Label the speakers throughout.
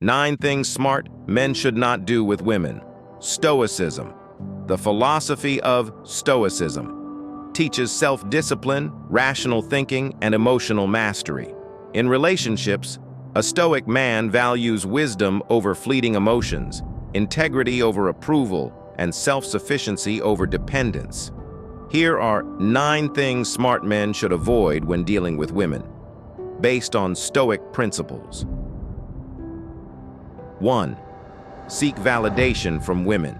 Speaker 1: 9 things smart men should not do with women. Stoicism. The philosophy of Stoicism teaches self-discipline, rational thinking, and emotional mastery. In relationships, a Stoic man values wisdom over fleeting emotions, integrity over approval, and self-sufficiency over dependence. Here are 9 things smart men should avoid when dealing with women, based on Stoic principles. 1. Seek validation from women.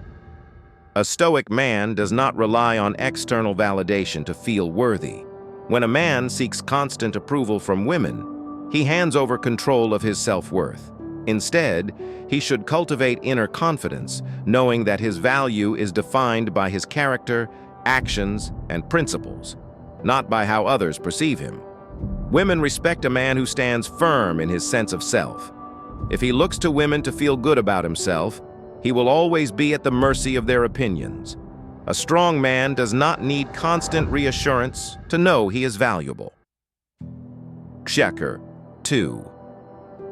Speaker 1: A Stoic man does not rely on external validation to feel worthy. When a man seeks constant approval from women, he hands over control of his self-worth. Instead, he should cultivate inner confidence, knowing that his value is defined by his character, actions, and principles, not by how others perceive him. Women respect a man who stands firm in his sense of self. If he looks to women to feel good about himself, he will always be at the mercy of their opinions. A strong man does not need constant reassurance to know he is valuable. Checker 2.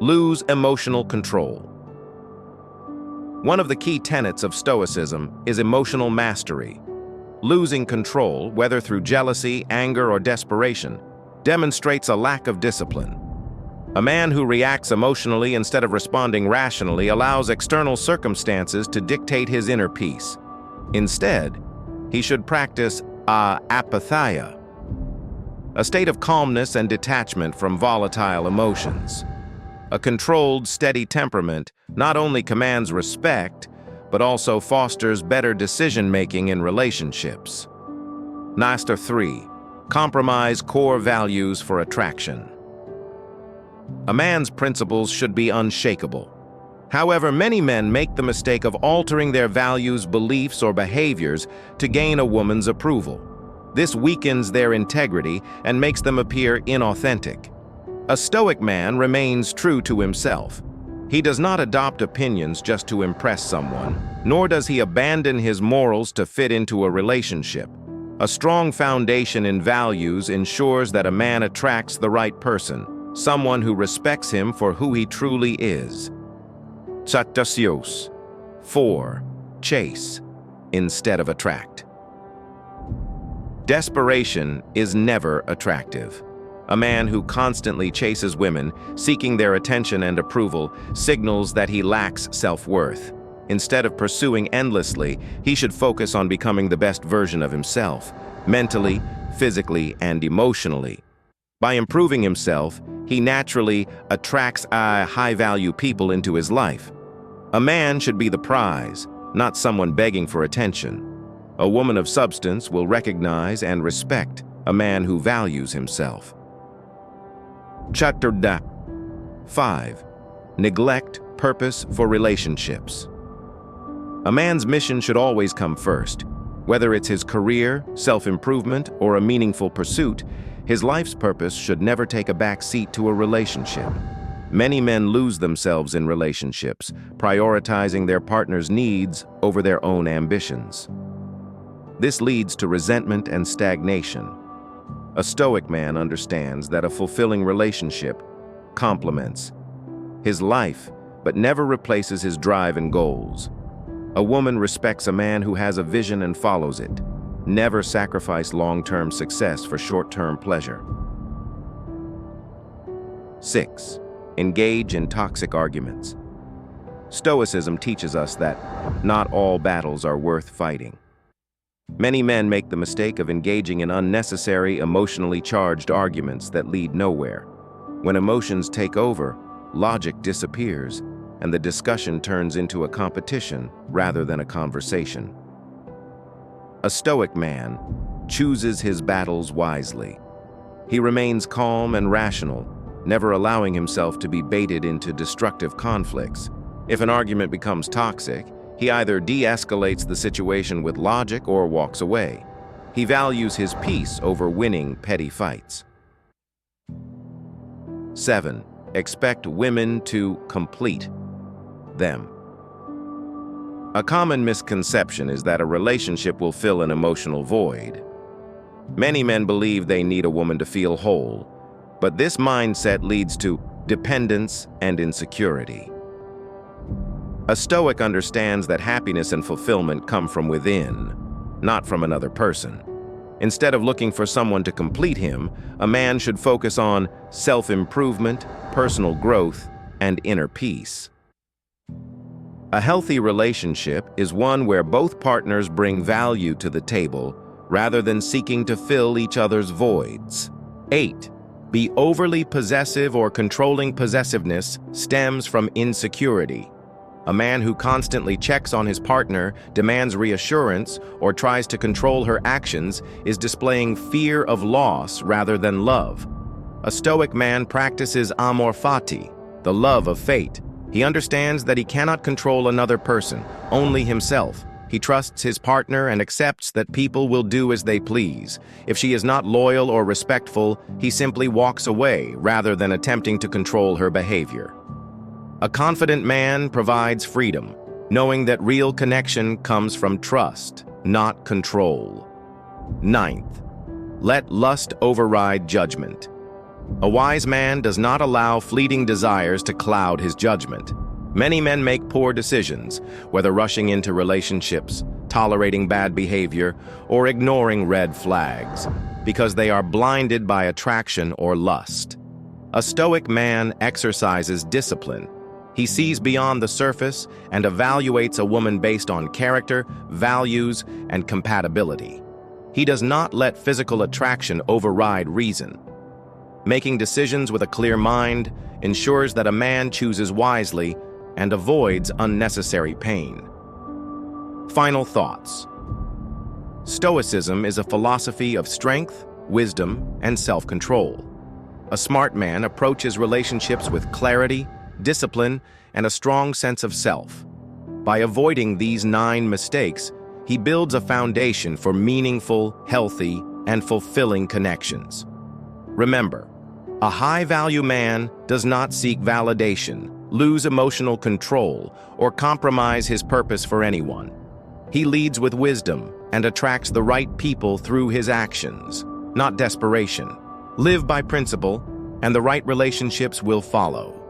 Speaker 1: Lose emotional control. One of the key tenets of Stoicism is emotional mastery. Losing control, whether through jealousy, anger, or desperation, demonstrates a lack of discipline. A man who reacts emotionally instead of responding rationally allows external circumstances to dictate his inner peace. Instead, he should practice apatheia, a state of calmness and detachment from volatile emotions. A controlled, steady temperament not only commands respect, but also fosters better decision-making in relationships. Master 3. Compromise core values for attraction. A man's principles should be unshakable. However, many men make the mistake of altering their values, beliefs, or behaviors to gain a woman's approval. This weakens their integrity and makes them appear inauthentic. A Stoic man remains true to himself. He does not adopt opinions just to impress someone, nor does he abandon his morals to fit into a relationship. A strong foundation in values ensures that a man attracts the right person, someone who respects him for who he truly is. Chaktasios. 4. Chase instead of attract. Desperation is never attractive. A man who constantly chases women, seeking their attention and approval, signals that he lacks self-worth. Instead of pursuing endlessly, he should focus on becoming the best version of himself, mentally, physically, and emotionally. By improving himself, he naturally attracts high-value people into his life. A man should be the prize, not someone begging for attention. A woman of substance will recognize and respect a man who values himself. Chapter 5. Neglect purpose for relationships. A man's mission should always come first. Whether it's his career, self-improvement, or a meaningful pursuit, his life's purpose should never take a back seat to a relationship. Many men lose themselves in relationships, prioritizing their partner's needs over their own ambitions. This leads to resentment and stagnation. A Stoic man understands that a fulfilling relationship complements his life, but never replaces his drive and goals. A woman respects a man who has a vision and follows it. Never sacrifice long-term success for short-term pleasure. 6. Engage in toxic arguments. Stoicism teaches us that not all battles are worth fighting. Many men make the mistake of engaging in unnecessary, emotionally charged arguments that lead nowhere. When emotions take over, logic disappears, and the discussion turns into a competition rather than a conversation. A Stoic man chooses his battles wisely. He remains calm and rational, never allowing himself to be baited into destructive conflicts. If an argument becomes toxic, he either de-escalates the situation with logic or walks away. He values his peace over winning petty fights. 7. Expect women to complete them. A common misconception is that a relationship will fill an emotional void. Many men believe they need a woman to feel whole, but this mindset leads to dependence and insecurity. A Stoic understands that happiness and fulfillment come from within, not from another person. Instead of looking for someone to complete him, a man should focus on self-improvement, personal growth, and inner peace. A healthy relationship is one where both partners bring value to the table rather than seeking to fill each other's voids. 8. Be overly possessive or controlling. Possessiveness stems from insecurity. A man who constantly checks on his partner, demands reassurance, or tries to control her actions is displaying fear of loss rather than love. A Stoic man practices amor fati, the love of fate. He understands that he cannot control another person, only himself. He trusts his partner and accepts that people will do as they please. If she is not loyal or respectful, he simply walks away rather than attempting to control her behavior. A confident man provides freedom, knowing that real connection comes from trust, not control. 9th, let lust override judgment. A wise man does not allow fleeting desires to cloud his judgment. Many men make poor decisions, whether rushing into relationships, tolerating bad behavior, or ignoring red flags, because they are blinded by attraction or lust. A Stoic man exercises discipline. He sees beyond the surface and evaluates a woman based on character, values, and compatibility. He does not let physical attraction override reason. Making decisions with a clear mind ensures that a man chooses wisely and avoids unnecessary pain. Final thoughts. Stoicism is a philosophy of strength, wisdom, and self-control. A smart man approaches relationships with clarity, discipline, and a strong sense of self. By avoiding these 9 mistakes, he builds a foundation for meaningful, healthy, and fulfilling connections. Remember, a high-value man does not seek validation, lose emotional control, or compromise his purpose for anyone. He leads with wisdom and attracts the right people through his actions, not desperation. Live by principle, and the right relationships will follow.